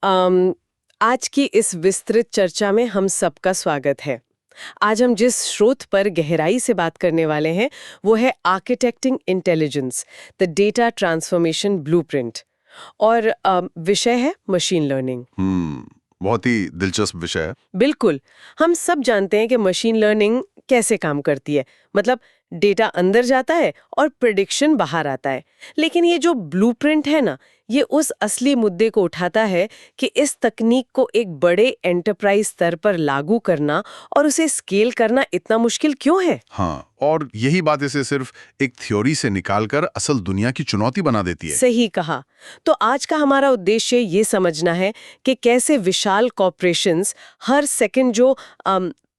अम, आज की इस विस्तृत चर्चा में हम सबका स्वागत है। आज हम जिस स्रोत पर गहराई से बात करने वाले हैं वो है architecting intelligence, the data transformation blueprint. और विषय है मशीन लर्निंग। बहुत ही दिलचस्प विषय है। बिल्कुल। हम सब जानते हैं कि मशीन लर्निंग कैसे काम करती है। मतलब डेटा अंदर जाता है और प्रिडिक्शन बाहर आता है। लेकिन ये जो ब्लूप्रिंट है ना, ये उस असली मुद्दे को उठाता है कि इस तकनीक को एक बड़े एंटरप्राइज स्तर पर लागू करना और उसे स्केल करना इतना मुश्किल क्यों है। हाँ, और यही बात इसे सिर्फ एक थ्योरी से निकालकर असल दुनिया की चुनौती बना देती है। सही कहा। तो आज का हमारा उद्देश्य ये समझना है कि कैसे विशाल कॉर्पोरेशंस हर सेकंड जो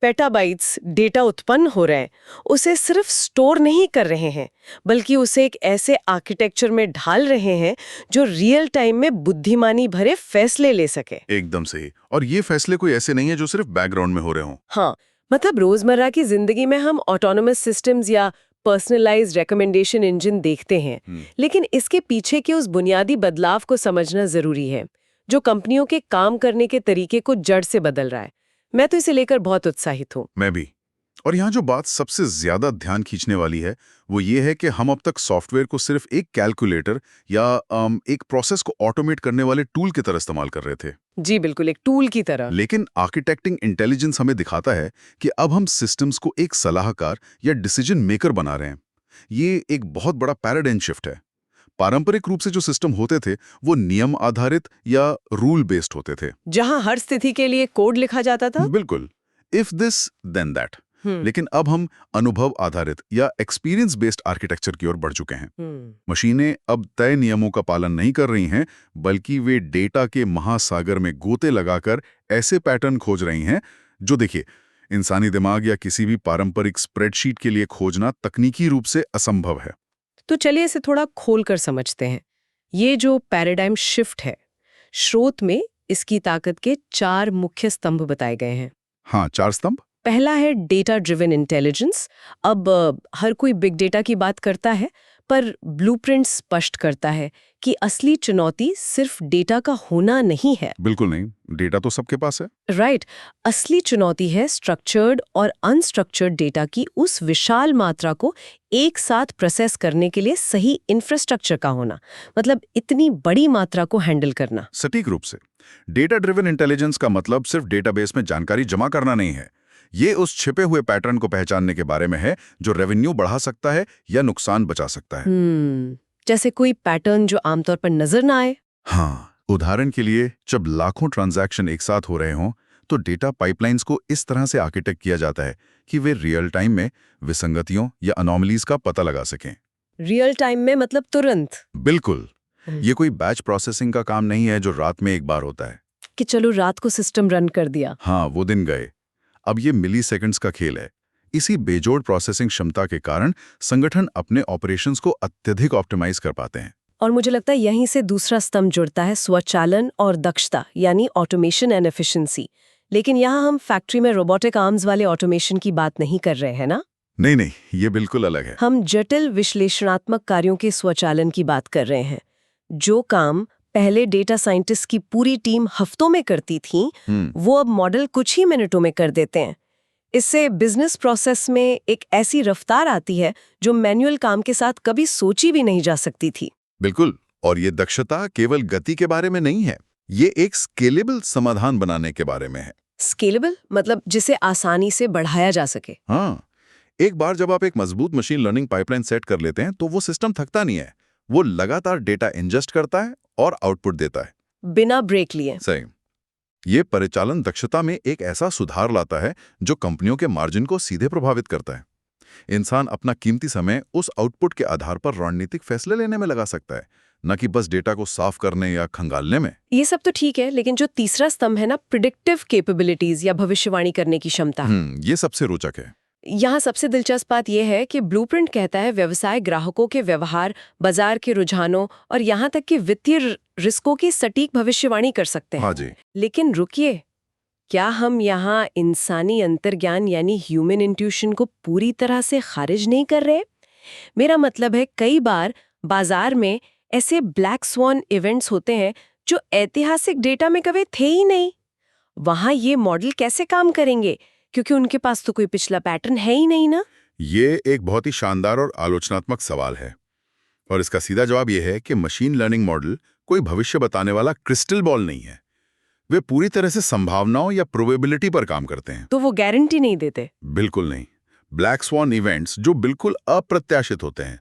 पेटाबाइट्स डेटा उत्पन्न हो रहे हैं उसे सिर्फ स्टोर नहीं कर रहे हैं, बल्कि उसे एक ऐसे आर्किटेक्चर में ढाल रहे हैं जो रियल टाइम में बुद्धिमानी भरे फैसले ले सके। एकदम सही। और ये फैसले कोई ऐसे नहीं है जो सिर्फ बैकग्राउंड में हो रहे हों। हाँ, मतलब रोजमर्रा की जिंदगी में हम ऑटोनोमस सिस्टम्स या पर्सनलाइज्ड रिकमेंडेशन इंजन देखते हैं, लेकिन इसके पीछे के उस बुनियादी बदलाव को समझना जरूरी है जो कंपनियों के काम करने के तरीके को जड़ से बदल रहा है। मैं तो इसे लेकर बहुत उत्साहित हूँ। मैं भी। और यहाँ जो बात सबसे ज्यादा ध्यान खींचने वाली है वो ये है कि हम अब तक सॉफ्टवेयर को सिर्फ एक कैलकुलेटर या एक प्रोसेस को ऑटोमेट करने वाले टूल की तरह इस्तेमाल कर रहे थे। जी बिल्कुल, एक टूल की तरह। लेकिन आर्किटेक्टिंग इंटेलिजेंस हमें दिखाता है कि अब हम सिस्टम्स को एक सलाहकार या डिसीजन मेकर बना रहे हैं। ये एक बहुत बड़ा पैराडाइम शिफ्ट है। पारंपरिक रूप से जो सिस्टम होते थे वो नियम आधारित या रूल बेस्ड होते थे, जहां हर स्थिति के लिए कोड लिखा जाता था। बिल्कुल, इफ दिस देन दैट। लेकिन अब हम अनुभव आधारित या एक्सपीरियंस बेस्ड आर्किटेक्चर की ओर बढ़ चुके हैं। मशीनें अब तय नियमों का पालन नहीं कर रही हैं, बल्कि वे डेटा के महासागर में गोते लगाकर ऐसे पैटर्न खोज रही हैं जो, देखिए, इंसानी दिमाग या किसी भी पारंपरिक स्प्रेडशीट के लिए खोजना तकनीकी रूप से असंभव है। तो चलिए इसे थोड़ा खोल कर समझते हैं। ये जो पैराडाइम शिफ्ट है, स्रोत में इसकी ताकत के 4 मुख्य स्तंभ बताए गए हैं। हाँ, 4 स्तंभ। पहला है डेटा ड्रिवन इंटेलिजेंस। अब हर कोई बिग डेटा की बात करता है, पर ब्लूप्रिंट स्पष्ट करता है कि असली चुनौती सिर्फ डेटा का होना नहीं है। बिल्कुल नहीं, डेटा तो सबके पास है। राइट। असली चुनौती है स्ट्रक्चर्ड और अनस्ट्रक्चर्ड डेटा की उस विशाल मात्रा को एक साथ प्रोसेस करने के लिए सही इंफ्रास्ट्रक्चर का होना। मतलब इतनी बड़ी मात्रा को हैंडल करना। सटीक रूप से डेटा ड्रिवन इंटेलिजेंस का मतलब सिर्फ डेटाबेस में जानकारी जमा करना नहीं है। ये उस छिपे हुए पैटर्न को पहचानने के बारे में है जो रेवेन्यू बढ़ा सकता है या नुकसान बचा सकता है। जैसे कोई पैटर्न जो आमतौर पर नजर ना आए। हाँ, उदाहरण के लिए जब लाखों ट्रांजैक्शन एक साथ हो रहे हों तो डेटा पाइपलाइंस को इस तरह से आर्किटेक्ट किया जाता है कि वे रियल टाइम में विसंगतियों या अनोमलीज का पता लगा सकें। रियल टाइम में मतलब तुरंत। बिल्कुल। ये कोई बैच प्रोसेसिंग का काम नहीं है जो रात में एक बार होता है कि चलो रात को सिस्टम रन कर दिया। हाँ, वो दिन गए। अब ये मिली सेकेंड्स का खेल है। इसी बेजोड़ प्रोसेसिंग क्षमता के कारण संगठन अपने ऑपरेशंस को अत्यधिक ऑप्टिमाइज कर पाते हैं। और मुझे लगता है यहीं से दूसरा स्तंभ जुड़ता है, स्वचालन और दक्षता, यानी ऑटोमेशन एंड एफिशिएंसी। लेकिन यहाँ हम फैक्ट्री में रोबोटिक आर्म्स वाले ऑटोमेशन की बात नहीं कर रहे हैं ना। नहीं नहीं, ये बिल्कुल अलग है। हम जटिल विश्लेषणात्मक कार्यों के स्वचालन की बात कर रहे हैं। जो काम पहले डेटा साइंटिस्ट की पूरी टीम हफ्तों में करती थी, वो अब मॉडल कुछ ही मिनटों में कर देते हैं। इससे बिजनेस प्रोसेस में एक ऐसी रफ्तार आती है जो मैनुअल काम के साथ कभी सोची भी नहीं जा सकती थी। बिल्कुल। और ये दक्षता केवल गति के बारे में नहीं है, ये एक स्केलेबल समाधान बनाने के बारे में है। स्केलेबल मतलब जिसे आसानी से बढ़ाया जा सके। हाँ, एक बार जब आप एक मजबूत मशीन लर्निंग पाइपलाइन सेट कर लेते हैं तो वो सिस्टम थकता नहीं है। वो लगातार डेटा इंजेस्ट करता है और आउटपुट देता है बिना ब्रेक लिए। सही। ये परिचालन दक्षता में एक ऐसा सुधार लाता है जो कंपनियों के मार्जिन को सीधे प्रभावित करता है। इंसान अपना कीमती समय उस आउटपुट के आधार पर रणनीतिक फैसले लेने में लगा सकता है, न कि बस डेटा को साफ करने या खंगालने में। ये सब तो ठीक है, लेकिन जो तीसरा स्तंभ है ना, प्रिडिक्टिव कैपेबिलिटीज या भविष्यवाणी करने की क्षमता, ये सबसे रोचक है। यहाँ सबसे दिलचस्प बात यह है कि ब्लूप्रिंट कहता है व्यवसाय ग्राहकों के व्यवहार, बाजार के रुझानों और यहाँ तक कि वित्तीय रिस्कों की सटीक भविष्यवाणी कर सकते हैं। हाँ जी। लेकिन रुकिए, क्या हम यहाँ इंसानी अंतर्ज्ञान यानी ह्यूमन इंट्यूशन को पूरी तरह से खारिज नहीं कर रहे? मेरा मतलब है, कई बार बाजार में ऐसे ब्लैक स्वॉन इवेंट्स होते हैं जो ऐतिहासिक डेटा में कभी थे ही नहीं। वहां ये मॉडल कैसे काम करेंगे, क्योंकि उनके पास तो कोई पिछला पैटर्न है ही नहीं ना। ये एक बहुत ही शानदार और आलोचनात्मक सवाल है, और इसका सीधा जवाब यह है कि मशीन लर्निंग मॉडल कोई भविष्य बताने वाला क्रिस्टल बॉल नहीं है। वे पूरी तरह से संभावनाओं या प्रोबेबिलिटी पर काम करते हैं। तो वो गारंटी नहीं देते? बिल्कुल नहीं। ब्लैक स्वॉन इवेंट्स जो बिल्कुल अप्रत्याशित होते हैं,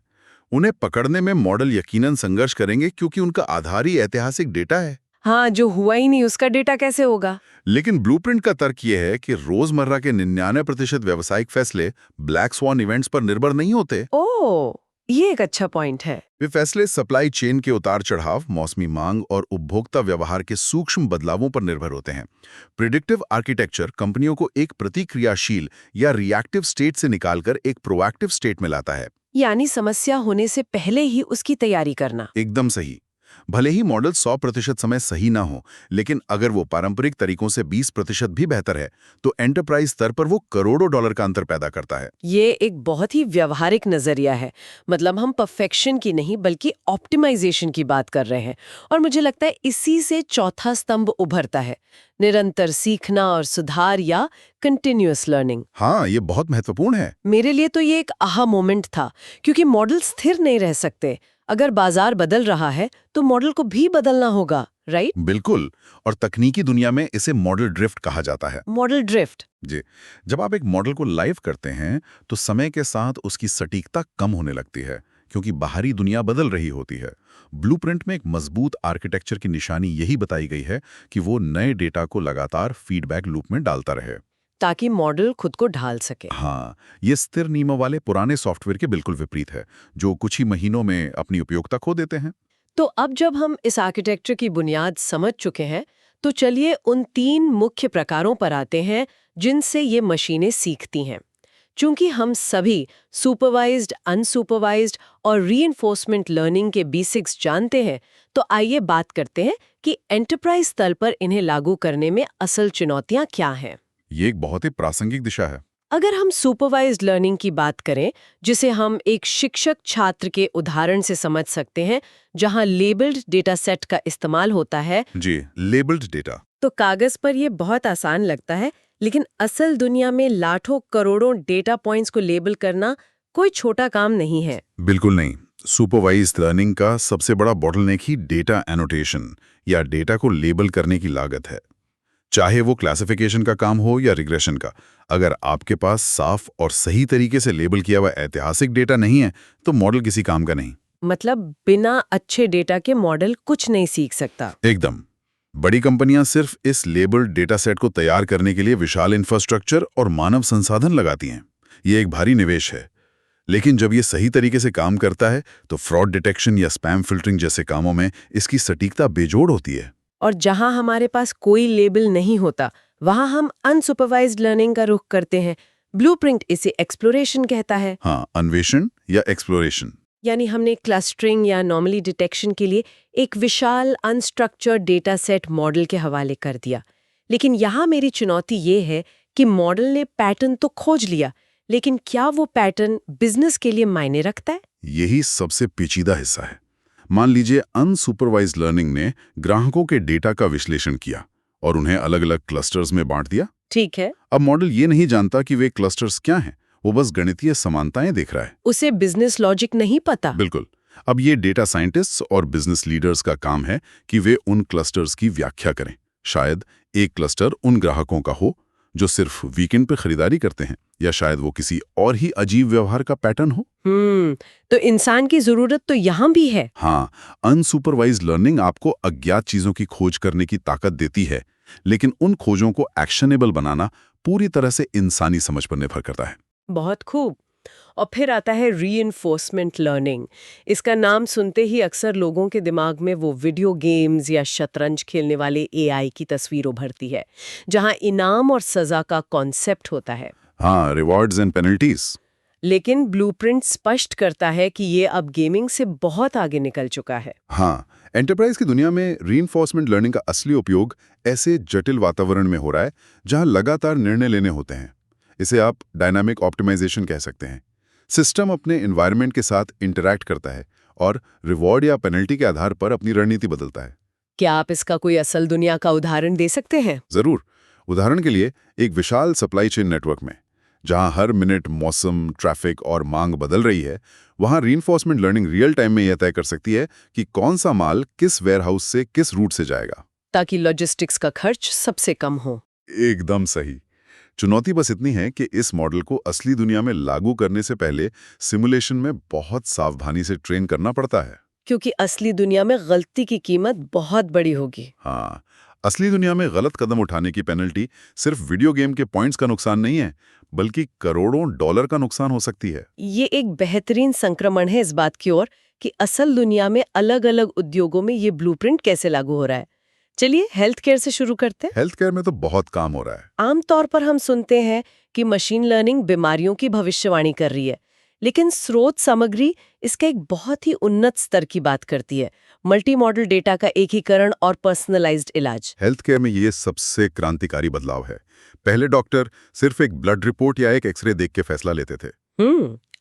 उन्हें पकड़ने में मॉडल यकीनन संघर्ष करेंगे, क्योंकि उनका आधार ही ऐतिहासिक डेटा है। हाँ, जो हुआ ही नहीं उसका डेटा कैसे होगा? लेकिन ब्लूप्रिंट का तर्क यह है कि रोजमर्रा के 99% व्यावसायिक फैसले ब्लैक स्वॉन इवेंट्स पर निर्भर नहीं होते। ओह, ये एक अच्छा पॉइंट है। वे फैसले सप्लाई चेन के उतार चढ़ाव, मौसमी मांग और उपभोक्ता व्यवहार के सूक्ष्म बदलावों पर निर्भर होते हैं। प्रिडिक्टिव आर्किटेक्चर कंपनियों को एक प्रतिक्रियाशील या रिएक्टिव स्टेट से निकालकर एक प्रोएक्टिव स्टेट में लाता है। यानी समस्या होने से पहले ही उसकी तैयारी करना। एकदम सही। भले ही मॉडल 100% समय सही ना हो, लेकिन अगर वो पारंपरिक तरीकों से 20% भी बेहतर है, तो एंटरप्राइज स्तर पर वो करोड़ों डॉलर का अंतर पैदा करता है। ये एक बहुत ही व्यवहारिक नजरिया है। मतलब हम परफेक्शन की नहीं बल्कि ऑप्टिमाइजेशन की बात कर रहे हैं। और मुझे लगता है इसी से चौथा स्तंभ उभरता है, निरंतर सीखना और सुधार या कंटिन्यूअस लर्निंग। हाँ, ये बहुत महत्वपूर्ण है। मेरे लिए तो ये एक आहा मोमेंट था, क्योंकि मॉडल स्थिर नहीं रह सकते। अगर बाजार बदल रहा है तो मॉडल को भी बदलना होगा, राइट? बिल्कुल। और तकनीकी दुनिया में इसे मॉडल ड्रिफ्ट कहा जाता है। Model drift? जी। जब आप एक मॉडल को लाइव करते हैं तो समय के साथ उसकी सटीकता कम होने लगती है, क्योंकि बाहरी दुनिया बदल रही होती है। ब्लूप्रिंट में एक मजबूत आर्किटेक्चर की निशानी यही बताई गई है कि वो नए डेटा को लगातार फीडबैक लूप में डालता रहे, ताकि मॉडल खुद को ढाल सके। हाँ, ये स्थिर नियमों वाले पुराने सॉफ्टवेयर के बिल्कुल विपरीत है, जो कुछ ही महीनों में अपनी उपयोगिता खो देते हैं। तो अब जब हम इस आर्किटेक्चर की बुनियाद समझ चुके हैं, तो चलिए उन 3 मुख्य प्रकारों पर आते हैं जिनसे ये मशीनें सीखती हैं। चूंकि हम सभी सुपरवाइज्ड, अनसुपरवाइज्ड और रीइंफोर्समेंट लर्निंग के बेसिक्स जानते हैं, तो आइए बात करते हैं कि एंटरप्राइज स्तर पर इन्हें लागू करने में असल चुनौतियां क्या हैं। ये एक बहुत ही प्रासंगिक दिशा है। अगर हम सुपरवाइज्ड लर्निंग की बात करें, जिसे हम एक शिक्षक छात्र के उदाहरण से समझ सकते हैं, जहां लेबल्ड डेटा सेट का इस्तेमाल होता है। जी, लेबल्ड डेटा। तो कागज पर यह बहुत आसान लगता है, लेकिन असल दुनिया में लाखों करोड़ों डेटा पॉइंट्स को लेबल करना कोई छोटा काम नहीं है। बिल्कुल नहीं। सुपरवाइज्ड लर्निंग का सबसे बड़ा बॉटलनेक ही डेटा एनोटेशन या डेटा को लेबल करने की लागत है। चाहे वो क्लासिफिकेशन का काम हो या रिग्रेशन का, अगर आपके पास साफ और सही तरीके से लेबल किया हुआ ऐतिहासिक डेटा नहीं है, तो मॉडल किसी काम का नहीं। मतलब बिना अच्छे डेटा के मॉडल कुछ नहीं सीख सकता। एकदम। बड़ी कंपनियां सिर्फ इस लेबल्ड डेटा सेट को तैयार करने के लिए विशाल इंफ्रास्ट्रक्चर और मानव संसाधन लगाती हैं। ये एक भारी निवेश है, लेकिन जब ये सही तरीके से काम करता है तो फ्रॉड डिटेक्शन या स्पैम फिल्टरिंग जैसे कामों में इसकी सटीकता बेजोड़ होती है। और जहां हमारे पास कोई लेबल नहीं होता, वहां हम अनसुपरवाइज्ड लर्निंग का रुख करते हैं। ब्लूप्रिंट इसे एक्सप्लोरेशन कहता है। हाँ, अन्वेषण या एक्सप्लोरेशन। यानी हमने क्लस्टरिंग या नॉर्मली डिटेक्शन के लिए एक विशाल अनस्ट्रक्चर्ड डेटा सेट मॉडल के हवाले कर दिया। लेकिन यहाँ मेरी चुनौती ये है कि मॉडल ने पैटर्न तो खोज लिया, लेकिन क्या वो पैटर्न बिजनेस के लिए मायने रखता है? यही सबसे पेचीदा हिस्सा है। मान लीजिए अनसुपरवाइज्ड लर्निंग ने ग्राहकों के डेटा का विश्लेषण किया और उन्हें अलग अलग क्लस्टर्स में बांट दिया। ठीक है। अब मॉडल ये नहीं जानता कि वे क्लस्टर्स क्या हैं, वो बस गणितीय समानताएं देख रहा है। उसे बिजनेस लॉजिक नहीं पता। बिल्कुल। अब ये डेटा साइंटिस्ट्स और बिजनेस लीडर्स का काम है कि वे उन क्लस्टर्स की व्याख्या करें। शायद एक क्लस्टर उन ग्राहकों का हो जो सिर्फ वीकेंड पे खरीदारी करते हैं, या शायद वो किसी और ही अजीब व्यवहार का पैटर्न हो। तो इंसान की जरूरत तो यहाँ भी है। हाँ, अनसुपरवाइज्ड लर्निंग आपको अज्ञात चीजों की खोज करने की ताकत देती है, लेकिन उन खोजों को एक्शनेबल बनाना पूरी तरह से इंसानी समझ पर निर्भर करता है। बहुत खूब। और फिर आता है रीइंफोर्समेंट लर्निंग। इसका नाम सुनते ही अक्सर लोगों के दिमाग में वो वीडियो गेम्स या शतरंज खेलने वाले एआई की तस्वीर उभरती है, जहां इनाम और सजा का कॉन्सेप्ट होता है। हाँ, रिवॉर्ड्स एंड पेनल्टीज। लेकिन ब्लूप्रिंट स्पष्ट करता है कि ये अब गेमिंग से बहुत आगे निकल चुका है। हाँ, एंटरप्राइज की दुनिया में रीइंफोर्समेंट लर्निंग का असली उपयोग ऐसे जटिल वातावरण में हो रहा है जहां लगातार निर्णय लेने होते हैं। इसे आप डायनामिक ऑप्टिमाइजेशन कह सकते हैं। सिस्टम अपने एनवायरनमेंट के साथ इंटरैक्ट करता है और रिवॉर्ड या पेनल्टी के आधार पर अपनी रणनीति बदलता है। क्या आप इसका कोई असल दुनिया का उदाहरण दे सकते हैं? जरूर। उदाहरण के लिए, एक विशाल सप्लाई चेन नेटवर्क में जहां हर मिनट मौसम, ट्रैफिक और मांग बदल रही है, वहां रीइंफोर्समेंट लर्निंग रियल टाइम में यह तय कर सकती है कि कौन सा माल किस वेयरहाउस से किस रूट से जाएगा, ताकि लॉजिस्टिक्स का खर्च सबसे कम हो। एकदम सही। चुनौती बस इतनी है कि इस मॉडल को असली दुनिया में लागू करने से पहले सिमुलेशन में बहुत सावधानी से ट्रेन करना पड़ता है। क्योंकि असली दुनिया में गलती की कीमत बहुत बड़ी होगी। हाँ, असली दुनिया में गलत कदम उठाने की पेनल्टी सिर्फ वीडियो गेम के पॉइंट्स का नुकसान नहीं है, बल्कि करोड़ों डॉलर का नुकसान हो सकती है। ये एक बेहतरीन संक्रमण है इस बात की ओर कि असल दुनिया में अलग-अलग उद्योगों में ये ब्लूप्रिंट कैसे लागू हो रहा है। चलिए हेल्थ केयर से शुरू करते हैं। हेल्थ केयर में तो बहुत काम हो रहा है। आमतौर पर हम सुनते हैं कि मशीन लर्निंग बीमारियों की भविष्यवाणी कर रही है, लेकिन स्रोत सामग्री इसका एक बहुत ही उन्नत स्तर की बात करती है। मल्टी मॉडल डेटा का एकीकरण और पर्सनलाइज्ड इलाज। हेल्थ केयर में ये सबसे क्रांतिकारी बदलाव है। पहले डॉक्टर सिर्फ एक ब्लड रिपोर्ट या एक एक्सरे देख के फैसला लेते थे।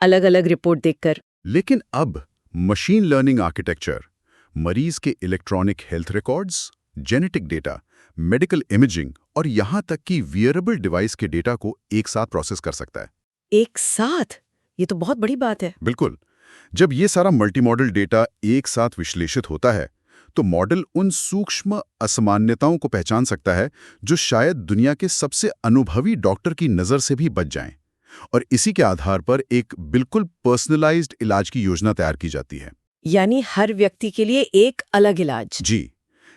अलग-अलग रिपोर्ट देखकर। लेकिन अब मशीन लर्निंग आर्किटेक्चर मरीज के electronic health records, genetic data, medical imaging और यहां तक कि वियरेबल डिवाइस के डेटा को एक साथ प्रोसेस कर सकता है। एक साथ? ये तो बहुत बड़ी बात है। बिल्कुल। जब ये सारा मल्टीमॉडल डेटा एक साथ विश्लेषित होता है, तो मॉडल उन सूक्ष्म असामान्यताओं को पहचान सकता है जो शायद दुनिया के सबसे अनुभवी डॉक्टर की नज़र से भी बच जाएं, और इसी के आधार पर एक बिल्कुल पर्सनलाइज्ड इलाज की योजना तैयार की जाती है। यानी हर व्यक्ति के लिए एक अलग इलाज। जी,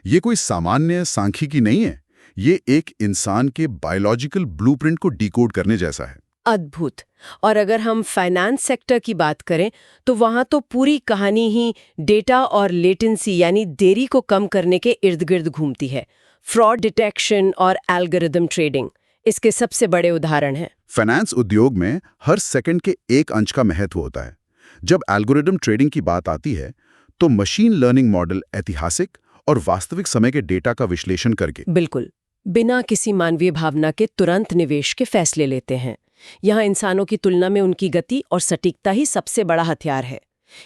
ये कोई सामान्य सांख्यिकी नहीं है, ये एक इंसान के बायोलॉजिकल ब्लूप्रिंट को डिकोड करने जैसा है। अद्भुत। और अगर हम फाइनेंस सेक्टर की बात करें तो वहां तो पूरी कहानी ही डेटा और लेटेंसी यानी देरी को कम करने के इर्द गिर्द घूमती है। फ्रॉड डिटेक्शन और एल्गोरिदम ट्रेडिंग इसके सबसे बड़े उदाहरण हैं। फाइनेंस उद्योग में हर सेकंड के 1 अंश का महत्व होता है। जब एल्गोरिदम ट्रेडिंग की बात आती है, तो मशीन लर्निंग मॉडल ऐतिहासिक और वास्तविक समय के डेटा का विश्लेषण करके बिल्कुल बिना किसी मानवीय भावना के तुरंत निवेश के फैसले लेते हैं। यहाँ इंसानों की तुलना में उनकी गति और सटीकता ही सबसे बड़ा हथियार है।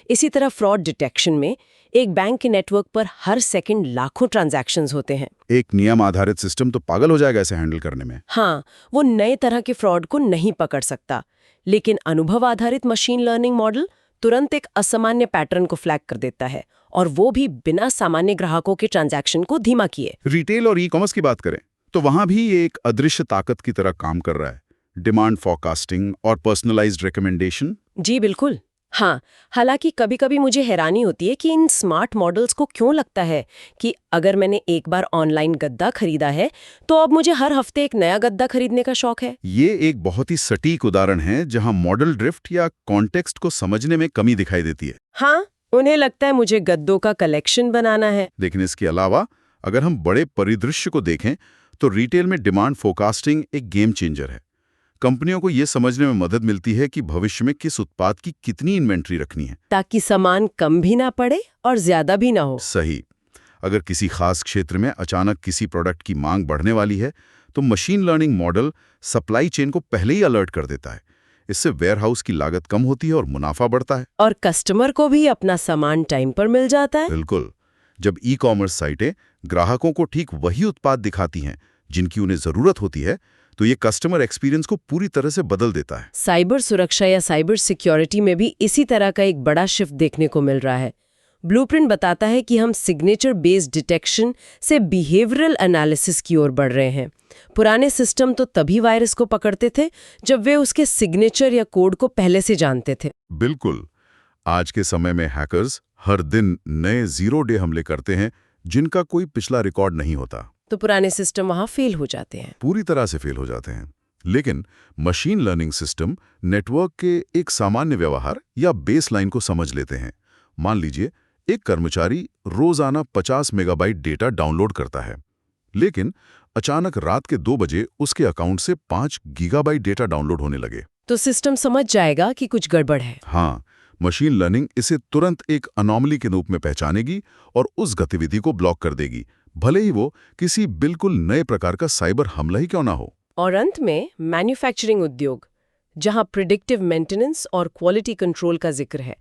इसी तरह फ्रॉड डिटेक्शन में एक बैंक के नेटवर्क पर हर सेकंड लाखों ट्रांजैक्शंस होते हैं। एक नियम आधारित सिस्टम तो पागल हो जाएगा इसे हैंडल करने में। हाँ, वो नए तरह के फ्रॉड को नहीं पकड़ सकता, लेकिन अनुभव आधारित मशीन लर्निंग मॉडल तुरंत एक असामान्य पैटर्न को फ्लैग कर देता है, और वो भी बिना सामान्य ग्राहकों के ट्रांजैक्शन को धीमा किए। रिटेल और ई-कॉमर्स की बात करें तो वहां भी ये एक अदृश्य ताकत की तरह काम कर रहा है। डिमांड फोरकास्टिंग और पर्सनलाइज्ड रिकमेंडेशन। जी बिल्कुल। हाँ, हालांकि कभी-कभी मुझे हैरानी होती है कि इन स्मार्ट मॉडल्स को क्यों लगता है कि अगर मैंने एक बार ऑनलाइन गद्दा खरीदा है तो अब मुझे हर हफ्ते एक नया गद्दा खरीदने का शौक है। ये एक बहुत ही सटीक उदाहरण है जहां मॉडल ड्रिफ्ट या कॉन्टेक्स्ट को समझने में कमी दिखाई देती है। हाँ, उन्हें लगता है मुझे गद्दों का कलेक्शन बनाना है। लेकिन इसके अलावा अगर हम बड़े परिदृश्य को देखें तो रिटेल में डिमांड फोरकास्टिंग एक गेम चेंजर है। कंपनियों को यह समझने में मदद मिलती है कि भविष्य में किस उत्पाद की कितनी इन्वेंट्री रखनी है, ताकि सामान कम भी ना पड़े और ज्यादा भी ना हो। सही। अगर किसी खास क्षेत्र में अचानक किसी प्रोडक्ट की मांग बढ़ने वाली है, तो machine learning model supply chain को पहले ही अलर्ट कर देता है। इससे वेयरहाउस की लागत कम होती है और मुनाफा बढ़ता है। और कस्टमर को भी अपना सामान टाइम पर मिल जाता है। बिल्कुल। जब ई-कॉमर्स साइटें ग्राहकों को ठीक वही उत्पाद दिखाती हैं जिनकी उन्हें जरूरत होती है, तो ये कस्टमर एक्सपीरियंस को पूरी तरह से बदल देता है। साइबर सुरक्षा या साइबर सिक्योरिटी में भी इसी तरह का एक बड़ा शिफ्ट देखने को मिल रहा है। ब्लूप्रिंट बताता है कि हम सिग्नेचर बेस्ड डिटेक्शन से बिहेवियरल एनालिसिस की ओर बढ़ रहे हैं। पुराने सिस्टम तो तभी वायरस को पकड़ते थे जब वे उसके सिग्नेचर या कोड को पहले से जानते थे। बिल्कुल। आज के समय में हैकर्स हर दिन नए जीरो डे हमले करते हैं जिनका कोई पिछला रिकॉर्ड नहीं होता। तो पुराने सिस्टम वहां फेल हो जाते हैं, पूरी तरह से फेल हो जाते हैं। लेकिन मशीन लर्निंग सिस्टम नेटवर्क के एक सामान्य व्यवहार या बेसलाइन को समझ लेते हैं। मान लीजिए एक कर्मचारी रोजाना 50 मेगाबाइट डेटा डाउनलोड करता है, लेकिन अचानक रात के 2 बजे उसके अकाउंट से 5 गीगाबाइट डेटा डाउनलोड होने लगे। तो सिस्टम समझ जाएगा कि कुछ गड़बड़ है। हाँ, मशीन लर्निंग इसे तुरंत एक अनोमली के रूप में पहचानेगी और उस गतिविधि को ब्लॉक कर देगी, भले ही वो किसी बिल्कुल नए प्रकार का साइबर हमला ही क्यों ना हो। और अंत में मैन्युफैक्चरिंग उद्योग, जहां प्रिडिक्टिव मेंटेनेंस और क्वालिटी कंट्रोल का जिक्र है।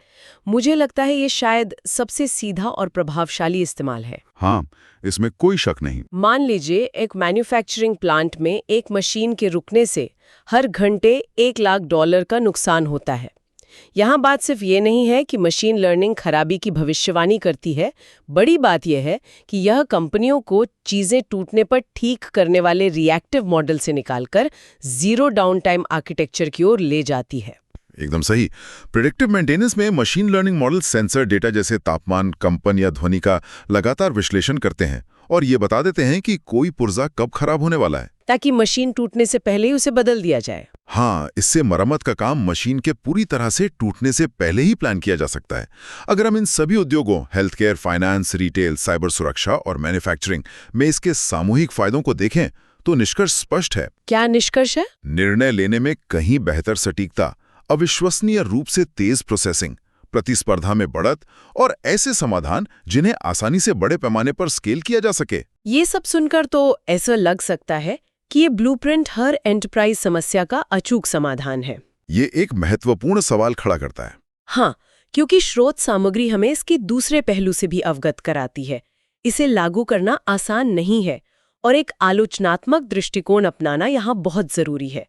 मुझे लगता है ये शायद सबसे सीधा और प्रभावशाली इस्तेमाल है। हाँ, इसमें कोई शक नहीं। मान लीजिए एक मैन्युफैक्चरिंग प्लांट में एक मशीन के रुकने से हर घंटे $1 लाख का नुकसान होता है। यहाँ बात सिर्फ ये नहीं है कि मशीन लर्निंग खराबी की भविष्यवाणी करती है, बड़ी बात यह है कि यह कंपनियों को चीजें टूटने पर ठीक करने वाले रिएक्टिव मॉडल से निकालकर जीरो डाउन टाइम आर्किटेक्चर की ओर ले जाती है। एकदम सही। प्रिडिक्टिव मेंटेनेंस में machine learning model sensor data जैसे तापमान, कंपन या ध्वनि का लगातार विश्लेषण करते हैं और ये बता देते हैं कि कोई पुर्जा कब खराब होने वाला है, ताकि मशीन टूटने से पहले ही उसे बदल दिया जाए। हाँ, इससे मरम्मत का काम मशीन के पूरी तरह से टूटने से पहले ही प्लान किया जा सकता है। अगर हम इन सभी उद्योगों health care, finance, retail, cyber सुरक्षा और मैन्युफैक्चरिंग में इसके सामूहिक फायदों को देखें तो निष्कर्ष स्पष्ट है। क्या निष्कर्ष है? निर्णय लेने में कहीं बेहतर सटीकता, अविश्वसनीय रूप से तेज प्रोसेसिंग, प्रतिस्पर्धा में बढ़त और ऐसे समाधान जिन्हें आसानी से बड़े पैमाने पर स्केल किया जा सके। ये सब सुनकर तो ऐसा लग सकता है कि ये ब्लूप्रिंट हर एंटरप्राइज समस्या का अचूक समाधान है। ये एक महत्वपूर्ण सवाल खड़ा करता है। हाँ, क्योंकि स्रोत सामग्री हमें इसके दूसरे पहलू से भी अवगत कराती है। इसे लागू करना आसान नहीं है और एक आलोचनात्मक दृष्टिकोण अपनाना यहाँ बहुत जरूरी है।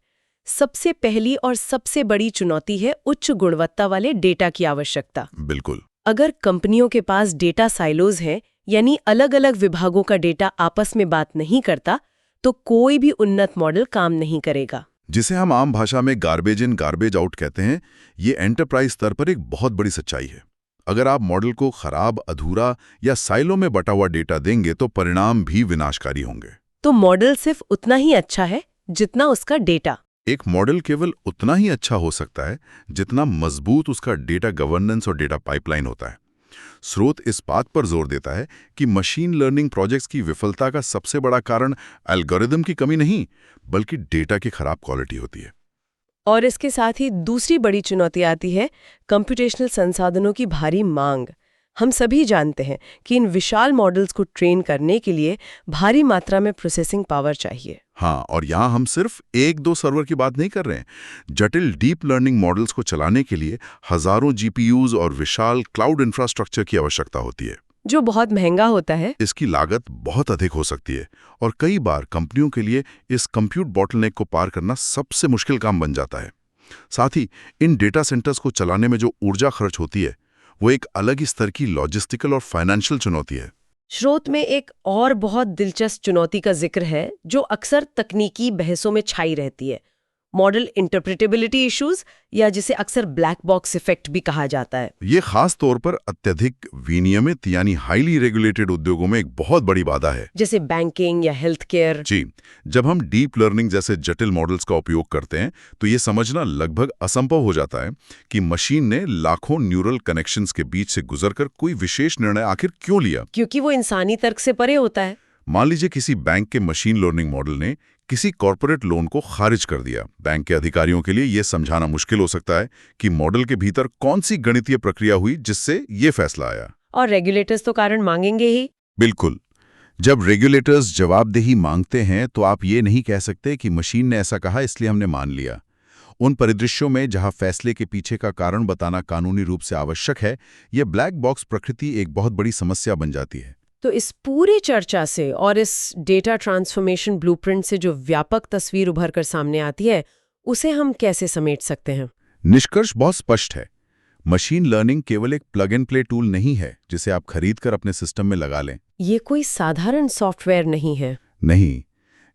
सबसे पहली और सबसे बड़ी चुनौती है उच्च गुणवत्ता वाले डेटा की आवश्यकता। बिल्कुल। अगर कंपनियों के पास डेटा साइलोज हैं, यानी अलग अलग विभागों का डेटा आपस में बात नहीं करता, तो कोई भी उन्नत मॉडल काम नहीं करेगा। जिसे हम आम भाषा में गार्बेज इन गार्बेज आउट कहते हैं, ये एंटरप्राइज स्तर पर एक बहुत बड़ी सच्चाई है। अगर आप मॉडल को खराब, अधूरा या साइलो में बटा हुआ डेटा देंगे तो परिणाम भी विनाशकारी होंगे। तो मॉडल सिर्फ उतना ही अच्छा है जितना उसका डेटा। एक मॉडल केवल उतना ही अच्छा हो सकता है जितना मजबूत उसका डेटा गवर्नेंस और डेटा पाइपलाइन होता है। स्रोत इस बात पर जोर देता है कि मशीन लर्निंग प्रोजेक्ट्स की विफलता का सबसे बड़ा कारण एल्गोरिदम की कमी नहीं, बल्कि डेटा की खराब क्वालिटी होती है। और इसके साथ ही दूसरी बड़ी चुनौती आती है कंप्यूटेशनल संसाधनों की भारी मांग। हम सभी जानते हैं कि इन विशाल मॉडल्स को ट्रेन करने के लिए भारी मात्रा में प्रोसेसिंग पावर चाहिए। हाँ, और यहाँ हम सिर्फ 1-2 सर्वर की बात नहीं कर रहे हैं। जटिल डीप लर्निंग मॉडल्स को चलाने के लिए हजारों जीपीयूज और विशाल क्लाउड इंफ्रास्ट्रक्चर की आवश्यकता होती है, जो बहुत महंगा होता है। इसकी लागत बहुत अधिक हो सकती है और कई बार कंपनियों के लिए इस कंप्यूट बॉटलनेक को पार करना सबसे मुश्किल काम बन जाता है। साथ ही इन डेटा सेंटर्स को चलाने में जो ऊर्जा खर्च होती है, वो एक अलग ही स्तर की लॉजिस्टिकल और फाइनेंशियल चुनौती है। स्रोत में एक और बहुत दिलचस्प चुनौती का जिक्र है जो अक्सर तकनीकी बहसों में छाई रहती है, मॉडल इंटरप्रेटेबिलिटी इश्यूज, या जिसे अक्सर ब्लैक बॉक्स इफेक्ट भी कहा जाता है। ये खास तौर पर अत्यधिक विनियमित यानी हाईली रेगुलेटेड उद्योगों में एक बहुत बड़ी बाधा है, जैसे बैंकिंग या हेल्थ केयर। जी, जब हम डीप लर्निंग जैसे जटिल मॉडल्स का उपयोग करते हैं तो ये समझना लगभग असंभव हो जाता है कि मशीन ने लाखों न्यूरल कनेक्शंस के बीच से गुजरकर कोई विशेष निर्णय आखिर क्यों लिया, क्योंकि वो इंसानी तर्क से परे होता है। मान लीजिए किसी बैंक के मशीन लर्निंग मॉडल ने किसी कॉर्पोरेट लोन को खारिज कर दिया। बैंक के अधिकारियों के लिए यह समझाना मुश्किल हो सकता है कि मॉडल के भीतर कौन सी गणितीय प्रक्रिया हुई जिससे ये फैसला आया। और रेगुलेटर्स तो कारण मांगेंगे ही। बिल्कुल। जब रेगुलेटर्स जवाबदेही मांगते हैं तो आप ये नहीं कह सकते कि मशीन ने ऐसा कहा इसलिए हमने मान लिया। उन परिदृश्यों में जहां फैसले के पीछे का कारण बताना कानूनी रूप से आवश्यक है, यह ब्लैक बॉक्स प्रकृति एक बहुत बड़ी समस्या बन जाती है। तो इस पूरी चर्चा से और इस डेटा ट्रांसफॉर्मेशन ब्लूप्रिंट से जो व्यापक तस्वीर उभर कर सामने आती है, उसे हम कैसे समेट सकते हैं? निष्कर्ष बहुत स्पष्ट है। मशीन लर्निंग केवल एक प्लग एंड प्ले टूल नहीं है जिसे आप खरीदकर अपने सिस्टम में लगा लें। ये कोई साधारण सॉफ्टवेयर नहीं है। नहीं,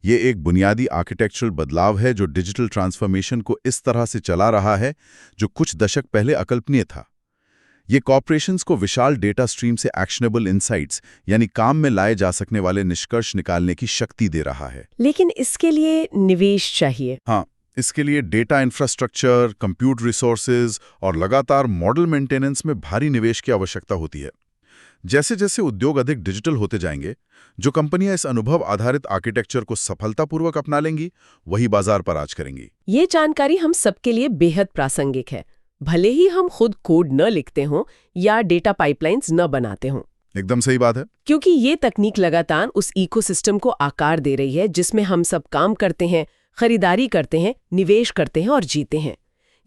ये एक बुनियादी आर्किटेक्चरल बदलाव है जो डिजिटल ट्रांसफॉर्मेशन को इस तरह से चला रहा है जो कुछ दशक पहले अकल्पनीय था। ये कॉर्पोरेशंस को विशाल डेटा स्ट्रीम से एक्शनेबल इंसाइट्स यानी काम में लाए जा सकने वाले निष्कर्ष निकालने की शक्ति दे रहा है। लेकिन इसके लिए निवेश चाहिए। हाँ, इसके लिए डेटा इंफ्रास्ट्रक्चर, कंप्यूट रिसोर्सेज और लगातार मॉडल मेंटेनेंस में भारी निवेश की आवश्यकता होती है। जैसे जैसे उद्योग अधिक डिजिटल होते जाएंगे, जो कंपनियां इस अनुभव आधारित आर्किटेक्चर को सफलतापूर्वक अपना लेंगी, वही बाजार पर राज करेंगी। ये जानकारी हम सबके लिए बेहद प्रासंगिक है, भले ही हम खुद कोड न लिखते हों या डेटा पाइपलाइंस न बनाते हों। एकदम सही बात है। क्योंकि ये तकनीक लगातार उस इकोसिस्टम को आकार दे रही है जिसमें हम सब काम करते हैं, खरीदारी करते हैं, निवेश करते हैं और जीते हैं।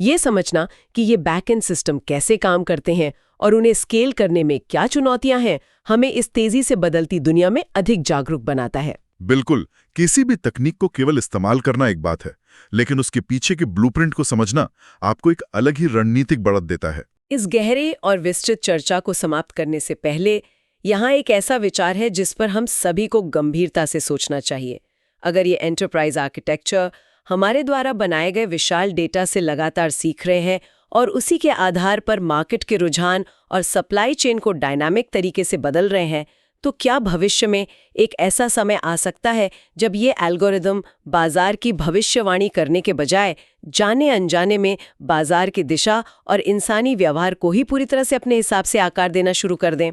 ये समझना कि ये बैक एंड सिस्टम कैसे काम करते हैं और उन्हें स्केल करने में क्या चुनौतियां हैं, हमें इस तेजी से बदलती दुनिया में अधिक जागरूक बनाता है। बिल्कुल, किसी भी तकनीक को केवल इस्तेमाल करना एक बात है, लेकिन उसके पीछे के ब्लूप्रिंट को समझना आपको एक अलग ही रणनीतिक बढ़त देता है। इस गहरे और विस्तृत चर्चा को समाप्त करने से पहले यहाँ एक ऐसा विचार है जिस पर हम सभी को गंभीरता से सोचना चाहिए। अगर ये एंटरप्राइज आर्किटेक्चर हमारे द्वारा बनाए गए विशाल डेटा से लगातार सीख रहे हैं और उसी के आधार पर मार्केट के रुझान और सप्लाई चेन को डायनामिक तरीके से बदल रहे हैं, तो क्या भविष्य में एक ऐसा समय आ सकता है जब ये एल्गोरिदम बाजार की भविष्यवाणी करने के बजाय जाने अनजाने में बाजार की दिशा और इंसानी व्यवहार को ही पूरी तरह से अपने हिसाब से आकार देना शुरू कर दें?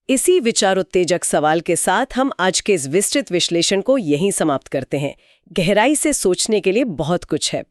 इसी विचारोत्तेजक सवाल के साथ हम आज के इस विस्तृत विश्लेषण को यहीं समाप्त करते हैं। गहराई से सोचने के लिए बहुत कुछ है।